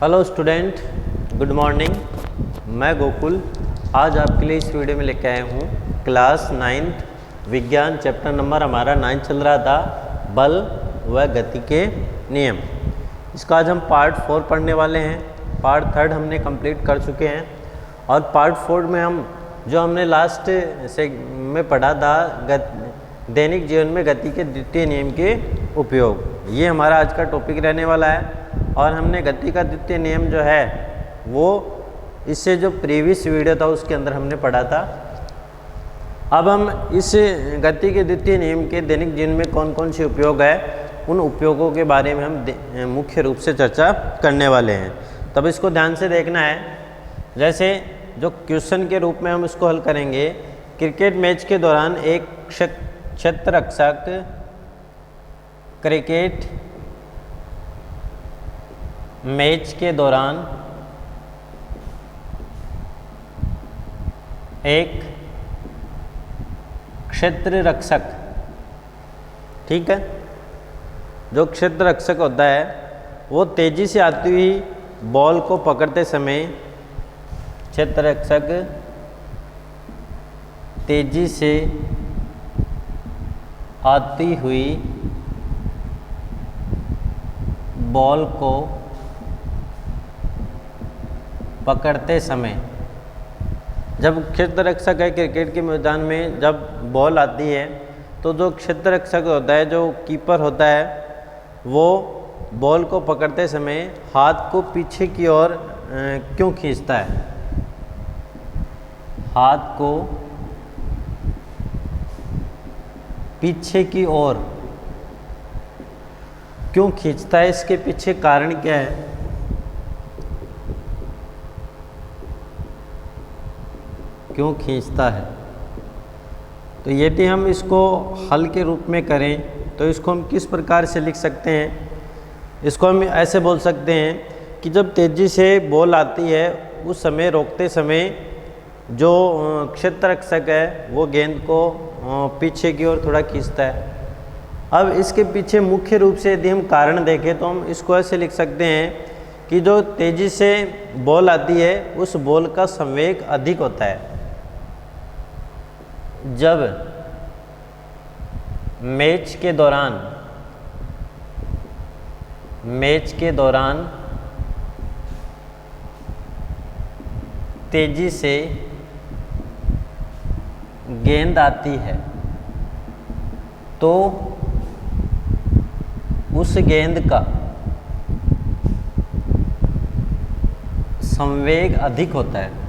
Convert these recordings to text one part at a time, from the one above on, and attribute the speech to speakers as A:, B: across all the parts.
A: Hello student, good morning. मैं गोकुल आज आपके लिए इस वीडियो में लेके आया हूँ क्लास 9th विज्ञान चैप्टर नंबर हमारा 9 चल रहा था, बल व गति के नियम। इसका आज हम पार्ट 4 पढ़ने वाले हैं। पार्ट 3 हमने कंप्लीट कर चुके हैं और पार्ट 4 में हम जो हमने लास्ट से में पढ़ा था दैनिक जीवन में गति के द्वितीय नियम के उपयोग, ये हमारा आज का टॉपिक रहने वाला है। और हमने गति का द्वितीय नियम जो है वो इससे जो प्रीवियस वीडियो था उसके अंदर हमने पढ़ा था। अब हम इस गति के द्वितीय नियम के दैनिक जीवन में कौन कौन से उपयोग है, उन उपयोगों के बारे में हम मुख्य रूप से चर्चा करने वाले हैं। तब इसको ध्यान से देखना है। जैसे जो क्वेश्चन के रूप में हम इसको हल करेंगे, क्रिकेट मैच के दौरान एक क्षेत्ररक्षक क्रिकेट मैच के दौरान एक क्षेत्र रक्षक, ठीक है, जो क्षेत्र रक्षक होता है वो तेजी से आती हुई बॉल को पकड़ते समय, क्षेत्र रक्षक तेजी से आती हुई बॉल को पकड़ते समय, जब क्षेत्र रक्षक है क्रिकेट के मैदान में, जब बॉल आती है तो जो क्षेत्र रक्षक होता है, जो कीपर होता है, वो बॉल को पकड़ते समय हाथ को पीछे की ओर क्यों खींचता है? हाथ को पीछे की ओर क्यों खींचता है? इसके पीछे कारण क्या है? क्यों खींचता है? तो यदि हम इसको हल के रूप में करें तो इसको हम किस प्रकार से लिख सकते हैं? इसको हम ऐसे बोल सकते हैं कि जब तेज़ी से बॉल आती है उस समय, रोकते समय, जो क्षेत्र रक्षक है वो गेंद को पीछे की ओर थोड़ा खींचता है। अब इसके पीछे मुख्य रूप से यदि हम कारण देखें तो हम इसको ऐसे लिख सकते हैं कि जो तेज़ी से बॉल आती है उस बॉल का संवेग अधिक होता है। जब मैच के दौरान तेजी से गेंद आती है तो उस गेंद का संवेग अधिक होता है।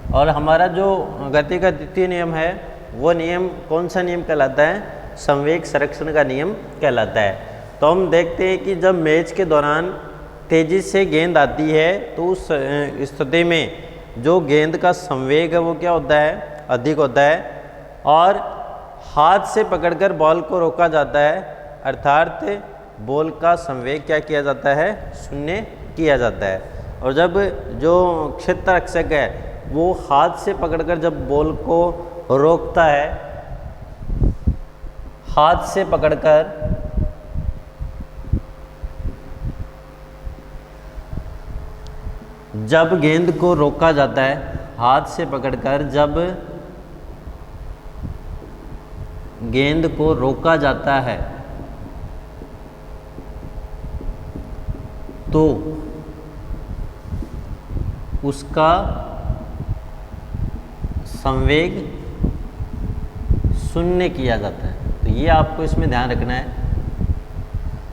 A: और हमारा जो गति का द्वितीय नियम है वो नियम कौन सा नियम कहलाता है? संवेग संरक्षण का नियम कहलाता है। तो हम देखते हैं कि जब मैच के दौरान तेज़ी से गेंद आती है तो उस स्थिति में जो गेंद का संवेग है वो क्या होता है? अधिक होता है। और हाथ से पकड़कर बॉल को रोका जाता है, अर्थात बॉल का संवेग क्या किया जाता है? शून्य किया जाता है। और जब जो क्षेत्र रक्षक है वो हाथ से पकड़कर जब बॉल को रोकता है, हाथ से पकड़कर जब गेंद को रोका जाता है, हाथ से पकड़कर जब गेंद को रोका जाता है तो उसका संवेग शून्य किया जाता है। तो ये आपको इसमें ध्यान रखना है,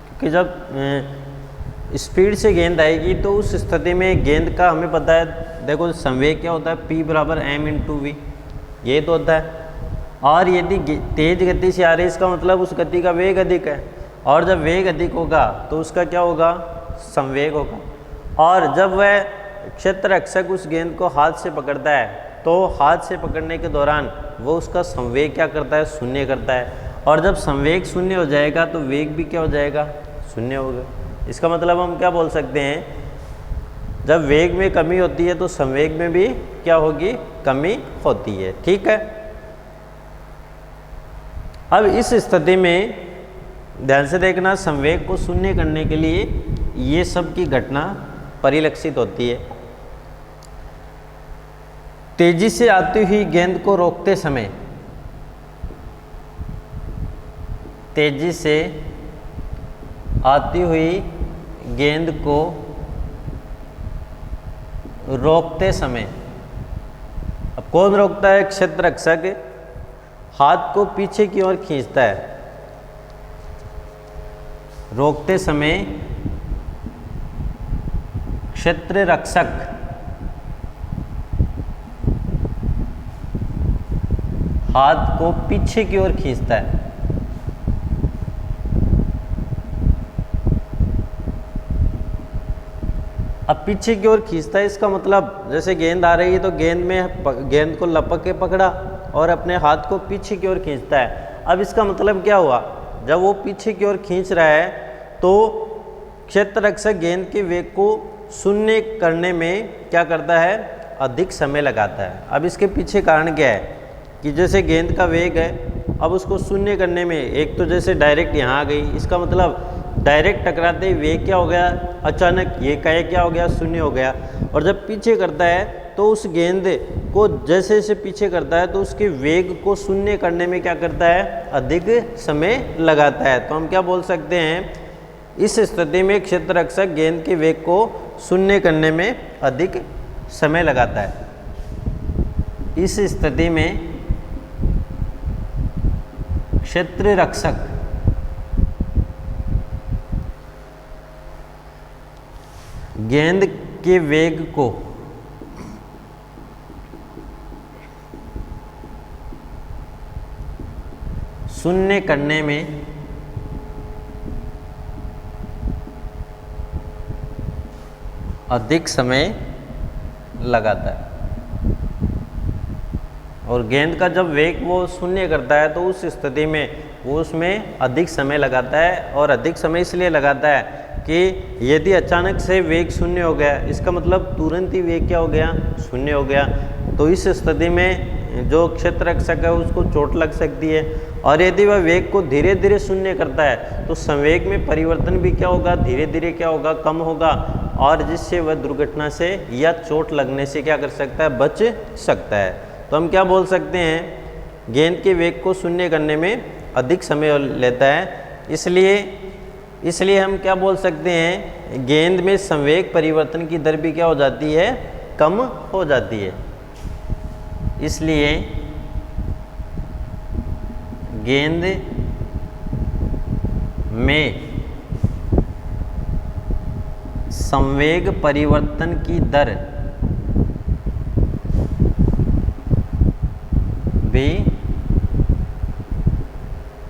A: क्योंकि जब स्पीड से गेंद आएगी तो उस स्थिति में गेंद का हमें पता है, देखो संवेग क्या होता है? P बराबर m/v, ये तो होता है। और यदि तेज गति से आ रही है इसका मतलब उस गति का वेग अधिक है, और जब वेग अधिक होगा तो उसका क्या होगा? संवेग होगा। और जब वह क्षेत्र रक्षक उस गेंद को हाथ से पकड़ता है तो हाथ से पकड़ने के दौरान वो उसका संवेग क्या करता है? शून्य करता है। और जब संवेग शून्य हो जाएगा तो वेग भी क्या हो जाएगा? शून्य होगा। इसका मतलब हम क्या बोल सकते हैं? जब वेग में कमी होती है तो संवेग में भी क्या होगी? कमी होती है। ठीक है। अब इस स्थिति में ध्यान से देखना, संवेग को शून्य करने के लिए ये सब की घटना परिलक्षित होती है। तेजी से आती हुई गेंद को रोकते समय, तेजी से आती हुई गेंद को रोकते समय, अब कौन रोकता है? क्षेत्ररक्षक हाथ को पीछे की ओर खींचता है। रोकते समय क्षेत्ररक्षक हाथ को पीछे की ओर खींचता है। अब पीछे की ओर खींचता है, इसका मतलब जैसे गेंद आ रही है तो गेंद को लपक के पकड़ा और अपने हाथ को पीछे की ओर खींचता है। अब इसका मतलब क्या हुआ? जब वो पीछे की ओर खींच रहा है तो क्षेत्ररक्षक गेंद के वेग को शून्य करने में क्या करता है? अधिक समय लगाता है। अब इसके पीछे कारण क्या है कि जैसे गेंद का वेग है, अब उसको शून्य करने में, एक तो जैसे डायरेक्ट यहाँ आ गई, इसका मतलब डायरेक्ट टकराते ही वेग क्या हो गया? अचानक ये क्या हो गया? शून्य हो गया। और जब पीछे करता है तो उस गेंद को जैसे जैसे पीछे करता है तो उसके वेग को शून्य करने में क्या करता है? अधिक समय लगाता है। तो हम क्या बोल सकते हैं? इस स्थिति में क्षेत्ररक्षक गेंद के वेग को शून्य करने में अधिक समय लगाता है। इस स्थिति में क्षेत्ररक्षक गेंद के वेग को शून्य करने में अधिक समय लगाता है। और गेंद का जब वेग वो शून्य करता है तो उस स्थिति में वो उसमें अधिक समय लगाता है। और अधिक समय इसलिए लगाता है कि यदि अचानक से वेग शून्य हो गया, इसका मतलब तुरंत ही वेग क्या हो गया? शून्य हो गया। तो इस स्थिति में जो क्षेत्ररक्षक है उसको चोट लग सकती है। और यदि वह वेग को धीरे धीरे शून्य करता है तो संवेग में परिवर्तन भी क्या होगा? धीरे धीरे क्या होगा? कम होगा। और जिससे वह दुर्घटना से या चोट लगने से क्या कर सकता है? बच सकता है। तो हम क्या बोल सकते हैं? गेंद के वेग को शून्य करने में अधिक समय लेता है। इसलिए हम क्या बोल सकते हैं? गेंद में संवेग परिवर्तन की दर भी क्या हो जाती है? कम हो जाती है। इसलिए गेंद में संवेग परिवर्तन की दर भी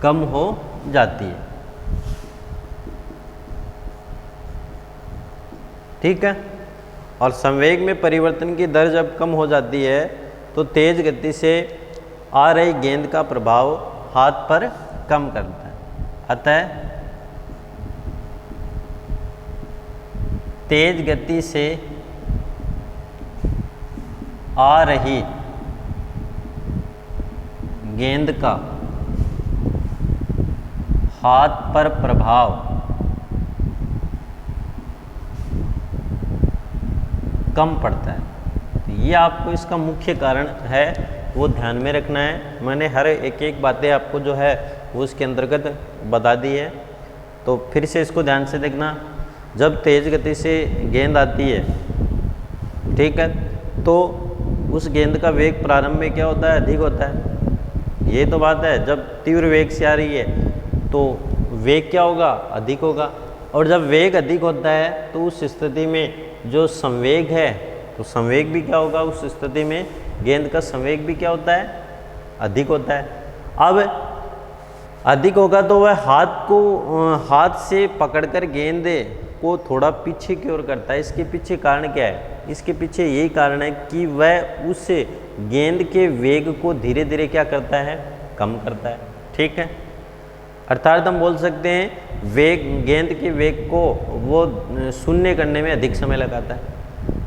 A: कम हो जाती है। ठीक है। और संवेग में परिवर्तन की दर जब कम हो जाती है तो तेज गति से आ रही गेंद का प्रभाव हाथ पर कम करता है। अतः तेज गति से आ रही गेंद का हाथ पर प्रभाव कम पड़ता है। तो ये आपको इसका मुख्य कारण है, वो ध्यान में रखना है। मैंने हर एक बातें आपको जो है वो उसके अंतर्गत बता दी है। तो फिर से इसको ध्यान से देखना। जब तेज़ गति से गेंद आती है, ठीक है, तो उस गेंद का वेग प्रारंभ में क्या होता है? अधिक होता है। ये तो बात है। जब तीव्र वेग से आ रही है तो वेग क्या होगा? अधिक होगा। और जब वेग अधिक होता है तो उस स्थिति में जो संवेग है तो संवेग भी क्या होगा? उस स्थिति में गेंद का संवेग भी क्या होता है? अधिक होता है। अब अधिक होगा तो वह हाथ से पकड़कर गेंद को थोड़ा पीछे की ओर करता है। इसके पीछे कारण क्या है? इसके पीछे यही कारण है कि वह उस गेंद के वेग को धीरे धीरे क्या करता है? कम करता है। ठीक है। अर्थात हम बोल सकते हैं गेंद के वेग को वो शून्य करने में अधिक समय लगाता है।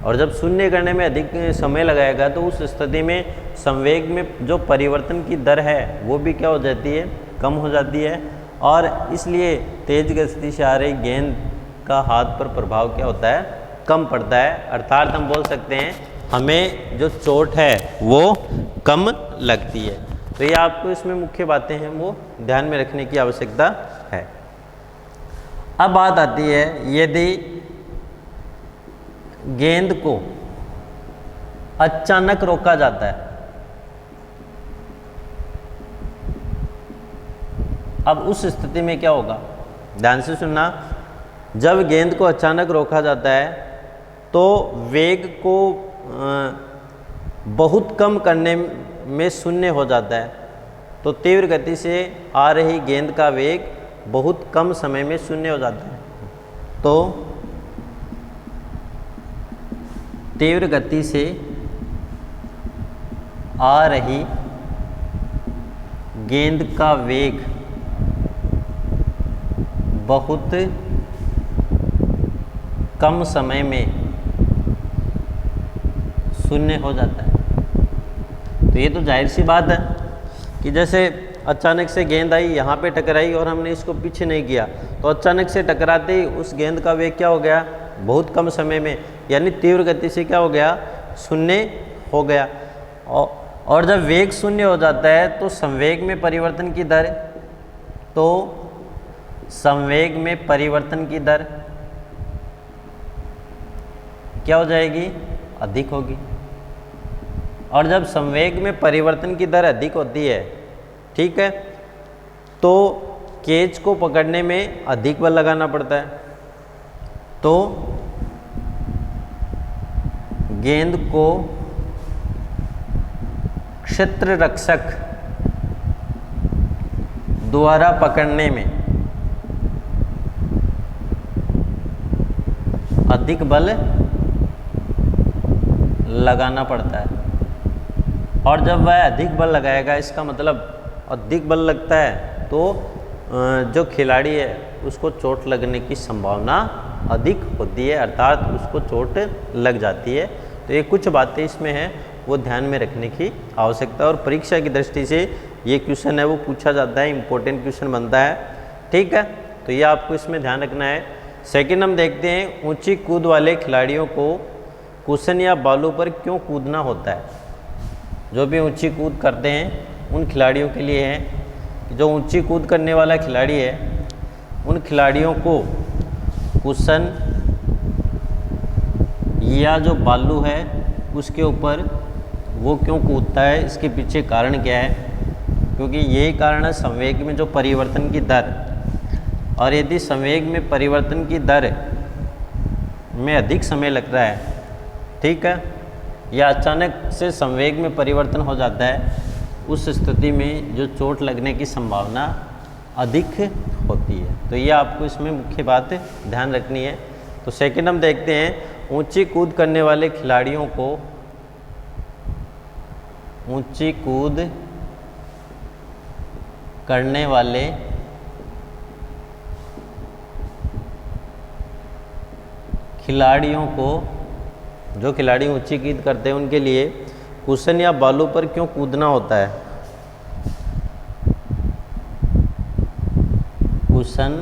A: और जब शून्य करने में अधिक समय लगाएगा तो उस स्थिति में संवेग में जो परिवर्तन की दर है वो भी क्या हो जाती है? कम हो जाती है। और इसलिए तेज गति से आ रही गेंद का हाथ पर प्रभाव क्या होता है, कम पड़ता है। अर्थात हम बोल सकते हैं हमें जो चोट है वो कम लगती है। तो ये आपको इसमें मुख्य बातें हैं वो ध्यान में रखने की आवश्यकता है। अब बात आती है यदि गेंद को अचानक रोका जाता है। अब उस स्थिति में क्या होगा, ध्यान से सुनना। जब गेंद को अचानक रोका जाता है तो वेग को बहुत कम करने में शून्य हो जाता है। तो तीव्र गति से आ रही गेंद का वेग बहुत कम समय में शून्य हो जाता है। तो तीव्र गति से आ रही गेंद का वेग बहुत कम समय में शून्य हो जाता है। तो ये तो जाहिर सी बात है कि जैसे अचानक से गेंद आई, यहाँ पे टकराई और हमने इसको पीछे नहीं किया, तो अचानक से टकराते ही उस गेंद का वेग क्या हो गया, बहुत कम समय में, यानी तीव्र गति से क्या हो गया, शून्य हो गया। और जब वेग शून्य हो जाता है तो संवेग में परिवर्तन की दर, तो संवेग में परिवर्तन की दर क्या हो जाएगी, अधिक होगी। और जब संवेग में परिवर्तन की दर अधिक होती है, ठीक है, तो केज को पकड़ने में अधिक बल लगाना पड़ता है। तो गेंद को क्षेत्र रक्षक द्वारा पकड़ने में अधिक बल लगाना पड़ता है। और जब वह अधिक बल लगाएगा, इसका मतलब अधिक बल लगता है तो जो खिलाड़ी है उसको चोट लगने की संभावना अधिक होती है, अर्थात उसको चोट लग जाती है। तो ये कुछ बातें इसमें हैं वो ध्यान में रखने की आवश्यकता है। और परीक्षा की दृष्टि से ये क्वेश्चन है वो पूछा जाता है, इम्पोर्टेंट क्वेश्चन बनता है, ठीक है। तो ये आपको इसमें ध्यान रखना है। सेकंड हम देखते हैं, ऊंची कूद वाले खिलाड़ियों को कुशन या बालू पर क्यों कूदना होता है। जो भी ऊंची कूद करते हैं उन खिलाड़ियों के लिए है, जो ऊंची कूद करने वाला खिलाड़ी है उन खिलाड़ियों को कुशन या जो बालू है उसके ऊपर वो क्यों कूदता है, इसके पीछे कारण क्या है। क्योंकि यही कारण है संवेग में जो परिवर्तन की दर, और यदि संवेग में परिवर्तन की दर में अधिक समय लग रहा है, ठीक है, या अचानक से संवेग में परिवर्तन हो जाता है, उस स्थिति में जो चोट लगने की संभावना अधिक होती है। तो ये आपको इसमें मुख्य बात ध्यान रखनी है। तो सेकंड हम देखते हैं, ऊंची कूद करने वाले खिलाड़ियों को ऊंची कूद करने वाले खिलाड़ियों को, जो खिलाड़ी ऊंची कूद करते हैं उनके लिए कुशन या बालू पर क्यों कूदना होता है। कुशन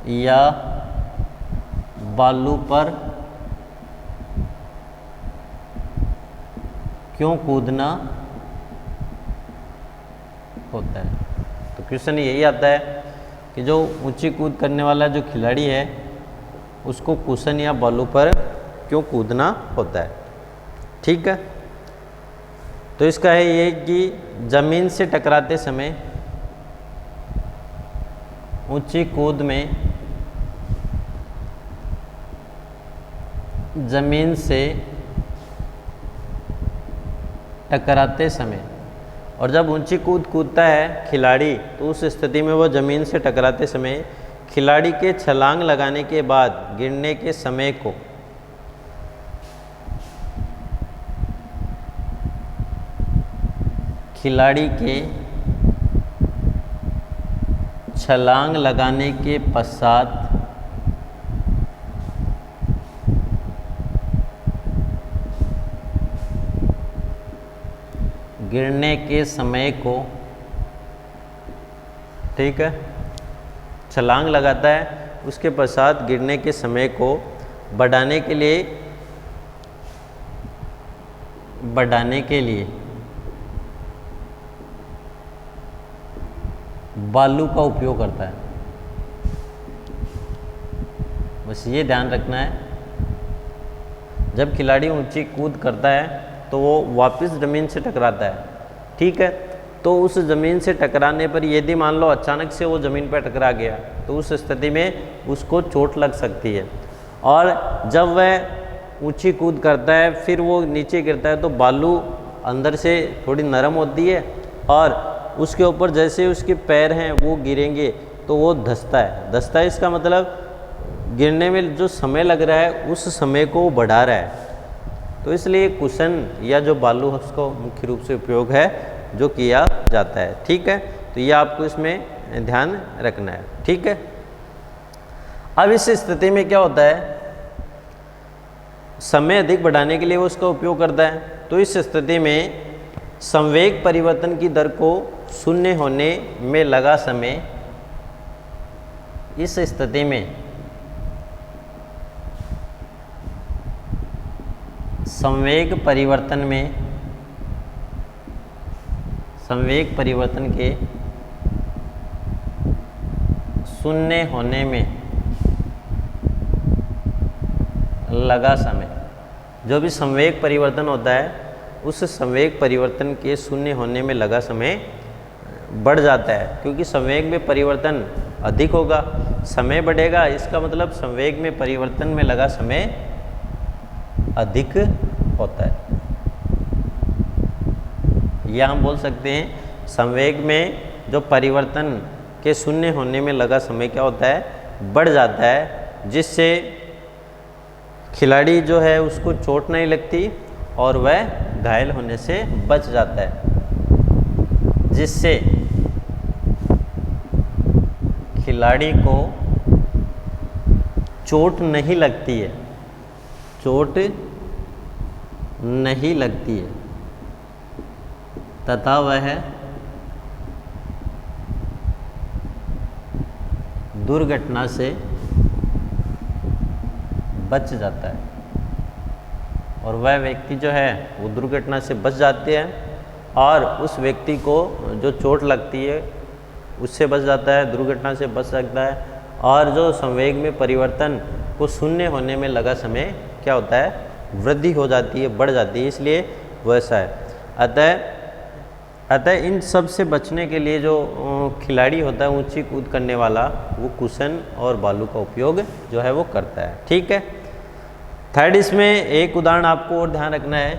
A: या बालू पर क्यों कूदना होता है। तो क्वेश्चन यही आता है कि जो ऊंची कूद करने वाला जो खिलाड़ी है उसको कुशन या बालू पर क्यों कूदना होता है, ठीक है। तो इसका है ये कि ज़मीन से टकराते समय ऊंची कूद में ज़मीन से टकराते समय, और जब ऊंची कूद कूदता है खिलाड़ी तो उस स्थिति में वो ज़मीन से टकराते समय खिलाड़ी के छलांग लगाने के बाद गिरने के समय को खिलाड़ी के छलांग लगाने के पश्चात गिरने के समय को ठीक है, छलांग लगाता है, उसके पश्चात गिरने के समय को बढ़ाने के लिए बालू का उपयोग करता है। बस ये ध्यान रखना है, जब खिलाड़ी ऊंची कूद करता है तो वो वापस ज़मीन से टकराता है। ठीक है, तो उस ज़मीन से टकराने पर यदि मान लो अचानक से वो ज़मीन पर टकरा गया तो उस स्थिति में उसको चोट लग सकती है। और जब वह ऊंची कूद करता है फिर वो नीचे गिरता है तो बालू अंदर से थोड़ी नरम होती है और उसके ऊपर जैसे उसके पैर हैं वो गिरेंगे तो वो धंसता है। इसका मतलब गिरने में जो समय लग रहा है उस समय को वो बढ़ा रहा है। तो इसलिए कुशन या जो बालू है उसको मुख्य रूप से उपयोग है जो किया जाता है। ठीक है, तो ये आपको इसमें ध्यान रखना है। ठीक है, अब इस स्थिति में क्या होता है, समय अधिक बढ़ाने के लिए वो उसका उपयोग करता है। तो इस स्थिति में संवेग परिवर्तन की दर को शून्य होने में लगा समय, इस स्थिति में संवेग परिवर्तन के शून्य होने में लगा समय, जो भी संवेग परिवर्तन होता है उस संवेग परिवर्तन के शून्य होने में लगा समय बढ़ जाता है, क्योंकि संवेग में परिवर्तन अधिक होगा, समय बढ़ेगा, इसका मतलब संवेग में परिवर्तन में लगा समय अधिक होता है। या हम बोल सकते हैं संवेग में जो परिवर्तन के शून्य होने में लगा समय क्या होता है, बढ़ जाता है, जिससे खिलाड़ी जो है उसको चोट नहीं लगती और वह घायल होने से बच जाता है, जिससे खिलाड़ी को चोट नहीं लगती है, तथा वह दुर्घटना से बच जाता है। और वह व्यक्ति जो है वो दुर्घटना से बच जाते हैं और उस व्यक्ति को जो चोट लगती है उससे बच जाता है, दुर्घटना से बच सकता है। और जो संवेग में परिवर्तन को शून्य होने में लगा समय क्या होता है, वृद्धि हो जाती है, बढ़ जाती है, इसलिए वैसा है। अतः इन सब से बचने के लिए जो खिलाड़ी होता है ऊंची कूद करने वाला, वो कुशन और बालू का उपयोग जो है वो करता है। ठीक है, थर्ड इसमें एक उदाहरण आपको और ध्यान रखना है,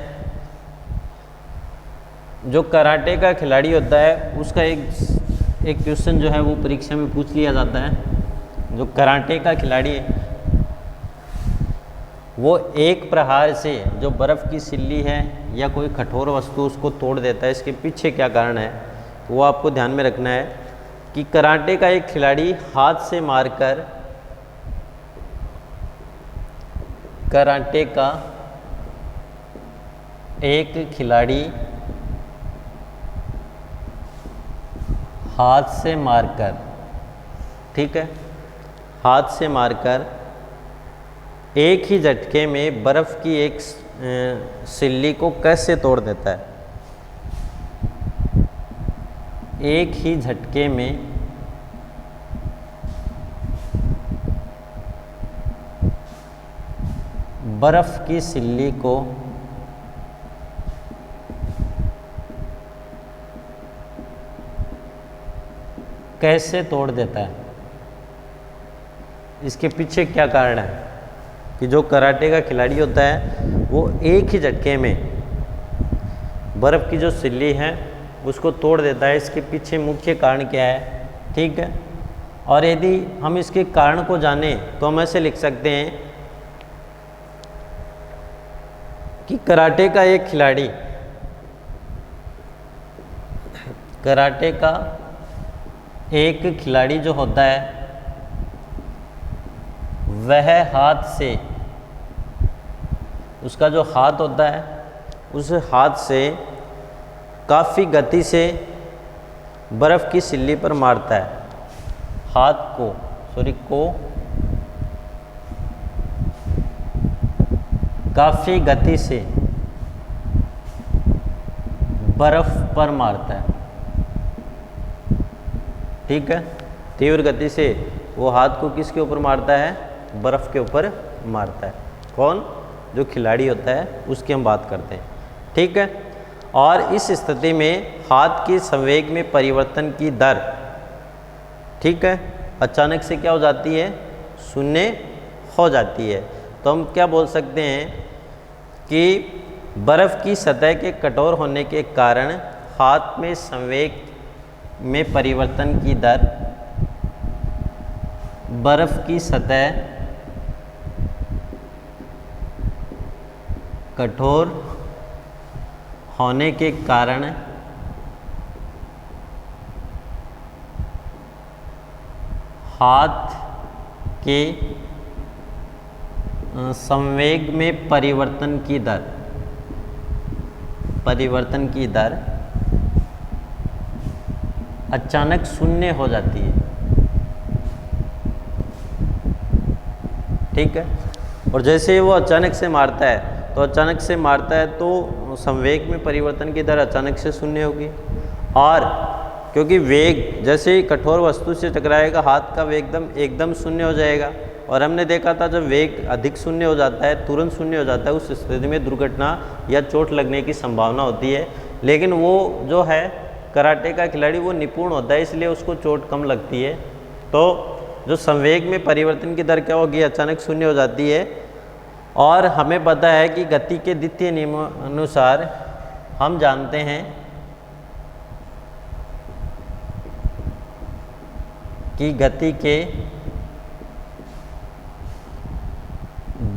A: जो कराटे का खिलाड़ी होता है उसका एक क्वेश्चन जो है वो परीक्षा में पूछ लिया जाता है। जो कराटे का खिलाड़ी है वो एक प्रहार से जो बर्फ़ की सिल्ली है या कोई कठोर वस्तु उसको तोड़ देता है, इसके पीछे क्या कारण है वो आपको ध्यान में रखना है कि कराटे का एक खिलाड़ी हाथ से मारकर, कराटे का एक खिलाड़ी हाथ से मारकर, ठीक है, हाथ से मारकर एक ही झटके में बर्फ़ की एक सिल्ली को कैसे तोड़ देता है। एक ही झटके में बर्फ़ की सिल्ली को कैसे तोड़ देता है, इसके पीछे क्या कारण है कि जो कराटे का खिलाड़ी होता है वो एक ही झटके में बर्फ़ की जो सिल्ली है उसको तोड़ देता है, इसके पीछे मुख्य कारण क्या है। ठीक है, और यदि हम इसके कारण को जानें तो हम ऐसे लिख सकते हैं कि कराटे का एक खिलाड़ी, कराटे का एक खिलाड़ी जो होता है वह हाथ से, उसका जो हाथ होता है उस हाथ से काफ़ी गति से बर्फ़ की सिल्ली पर मारता है। हाथ को काफी गति से बर्फ पर मारता है। ठीक है, तीव्र गति से वो हाथ को किसके ऊपर मारता है? बर्फ के ऊपर मारता है। कौन? जो खिलाड़ी होता है उसकी हम बात करते हैं। ठीक है, और इस स्थिति में हाथ के संवेग में परिवर्तन की दर, ठीक है, अचानक से क्या हो जाती है? शून्य हो जाती है। तो हम क्या बोल सकते हैं कि बर्फ की सतह के कठोर होने के कारण हाथ में संवेग में परिवर्तन की दर, बर्फ की सतह कठोर होने के कारण हाथ के संवेग में परिवर्तन की दर अचानक शून्य हो जाती है। ठीक है, और जैसे वो अचानक से मारता है तो संवेग में परिवर्तन की दर अचानक से शून्य होगी। और क्योंकि वेग जैसे ही कठोर वस्तु से टकराएगा, हाथ का वेग एकदम शून्य हो जाएगा। और हमने देखा था जब वेग अधिक शून्य हो जाता है, तुरंत शून्य हो जाता है, उस स्थिति में दुर्घटना या चोट लगने की संभावना होती है। लेकिन वो जो है कराटे का खिलाड़ी वो निपुण होता है, इसलिए उसको चोट कम लगती है। तो जो संवेग में परिवर्तन की दर क्या होगी? अचानक शून्य हो जाती है। और हमें पता है कि गति के द्वितीय नियमानुसार हम जानते हैं कि गति के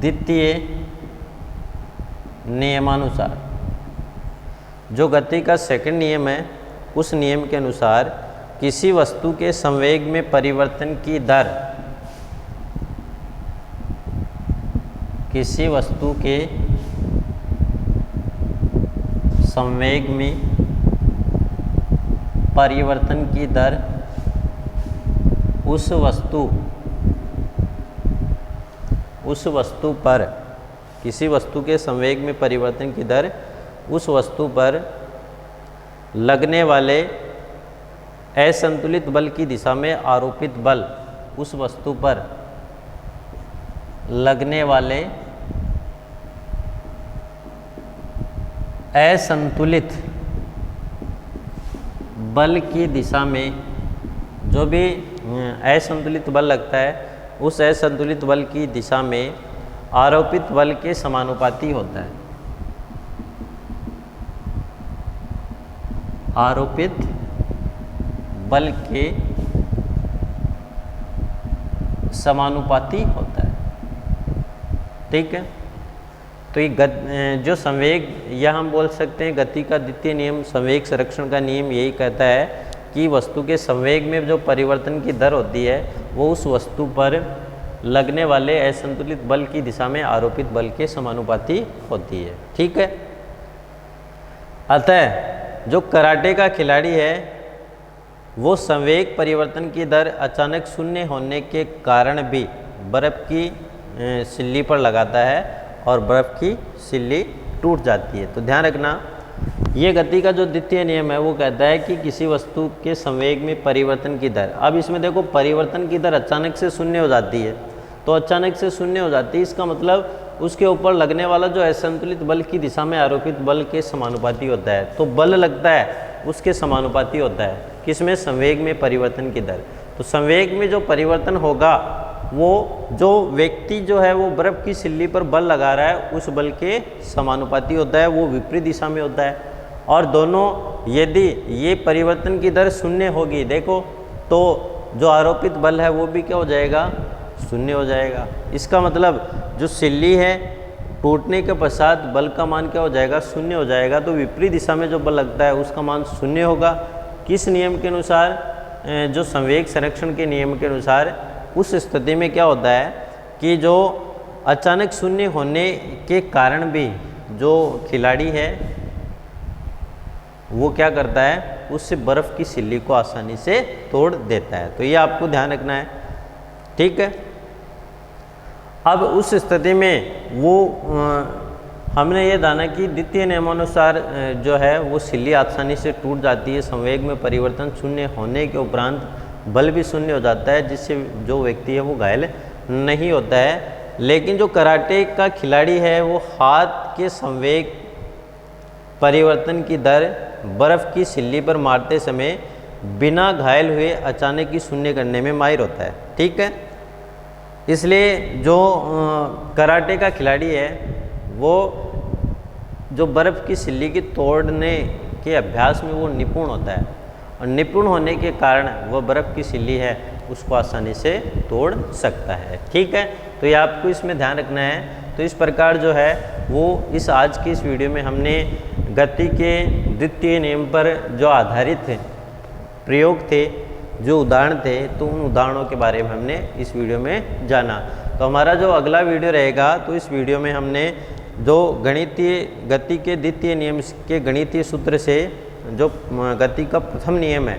A: द्वितीय नियमानुसार, जो गति का सेकंड नियम है, उस नियम के अनुसार किसी वस्तु के संवेग में परिवर्तन की दर, किसी वस्तु के संवेग में परिवर्तन की दर उस वस्तु पर, किसी वस्तु के संवेग में परिवर्तन की दर उस वस्तु पर लगने वाले असंतुलित बल की दिशा में आरोपित बल, उस वस्तु पर लगने वाले असंतुलित बल की दिशा में, जो भी असंतुलित बल लगता है उस असंतुलित बल की दिशा में आरोपित बल के समानुपाती होता है। आरोपित बल के समानुपाती होता है। ठीक है, तो ये जो संवेग, या हम बोल सकते हैं गति का द्वितीय नियम, संवेग संरक्षण का नियम यही कहता है कि वस्तु के संवेग में जो परिवर्तन की दर होती है वो उस वस्तु पर लगने वाले असंतुलित बल की दिशा में आरोपित बल के समानुपाती होती है। ठीक है, अतः जो कराटे का खिलाड़ी है वो संवेग परिवर्तन की दर अचानक शून्य होने के कारण भी बर्फ़ की सिल्ली पर लगाता है और बर्फ़ की सिल्ली टूट जाती है। तो ध्यान रखना, ये गति का जो द्वितीय नियम है वो कहता है कि किसी वस्तु के संवेग में परिवर्तन की दर, अब इसमें देखो परिवर्तन की दर अचानक से शून्य हो जाती है, तो अचानक से शून्य हो जाती है, इसका मतलब उसके ऊपर लगने वाला जो असंतुलित बल की दिशा में आरोपित बल के समानुपाती होता है। तो बल लगता है उसके समानुपाती होता है, किसमें? संवेग में परिवर्तन की दर। तो संवेग में जो परिवर्तन होगा वो जो व्यक्ति जो है वो बर्फ़ की सिल्ली पर बल लगा रहा है उस बल के समानुपाती होता है, वो विपरीत दिशा में होता है। और दोनों, यदि ये परिवर्तन की दर शून्य होगी, देखो, तो जो आरोपित बल है वो भी क्या हो जाएगा? शून्य हो जाएगा। इसका मतलब जो सिल्ली है टूटने के पश्चात बल का मान क्या हो जाएगा? शून्य हो जाएगा। तो विपरीत दिशा में जो बल लगता है उसका मान शून्य होगा। किस नियम के अनुसार? जो संवेग संरक्षण के नियम के अनुसार। उस स्थिति में क्या होता है कि जो अचानक शून्य होने के कारण भी जो खिलाड़ी है वो क्या करता है? उससे बर्फ़ की सिल्ली को आसानी से तोड़ देता है। तो ये आपको ध्यान रखना है, ठीक है। अब उस स्थिति में वो हमने ये जाना कि द्वितीय नियमानुसार जो है वो सिल्ली आसानी से टूट जाती है। संवेग में परिवर्तन शून्य होने के उपरांत बल भी शून्य हो जाता है, जिससे जो व्यक्ति है वो घायल नहीं होता है। लेकिन जो कराटे का खिलाड़ी है वो हाथ के संवेग परिवर्तन की दर बर्फ़ की सिल्ली पर मारते समय बिना घायल हुए अचानक ही शून्य करने में माहिर होता है, ठीक है। इसलिए जो कराटे का खिलाड़ी है वो जो बर्फ़ की सिल्ली की तोड़ने के अभ्यास में वो निपुण होता है, और निपुण होने के कारण वह बर्फ़ की सिल्ली है उसको आसानी से तोड़ सकता है, ठीक है। तो ये आपको इसमें ध्यान रखना है। तो इस प्रकार जो है वो इस आज की इस वीडियो में हमने गति के द्वितीय नियम पर जो आधारित प्रयोग थे, जो उदाहरण थे, तो उन उदाहरणों के बारे में हमने इस वीडियो में जाना। तो हमारा जो अगला वीडियो रहेगा, तो इस वीडियो में हमने जो गणितीय गति के द्वितीय नियम के गणितीय सूत्र से जो गति का प्रथम नियम है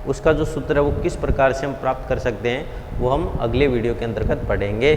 A: उसका जो सूत्र है वो किस प्रकार से हम प्राप्त कर सकते हैं वो हम अगले वीडियो के अंतर्गत पढ़ेंगे।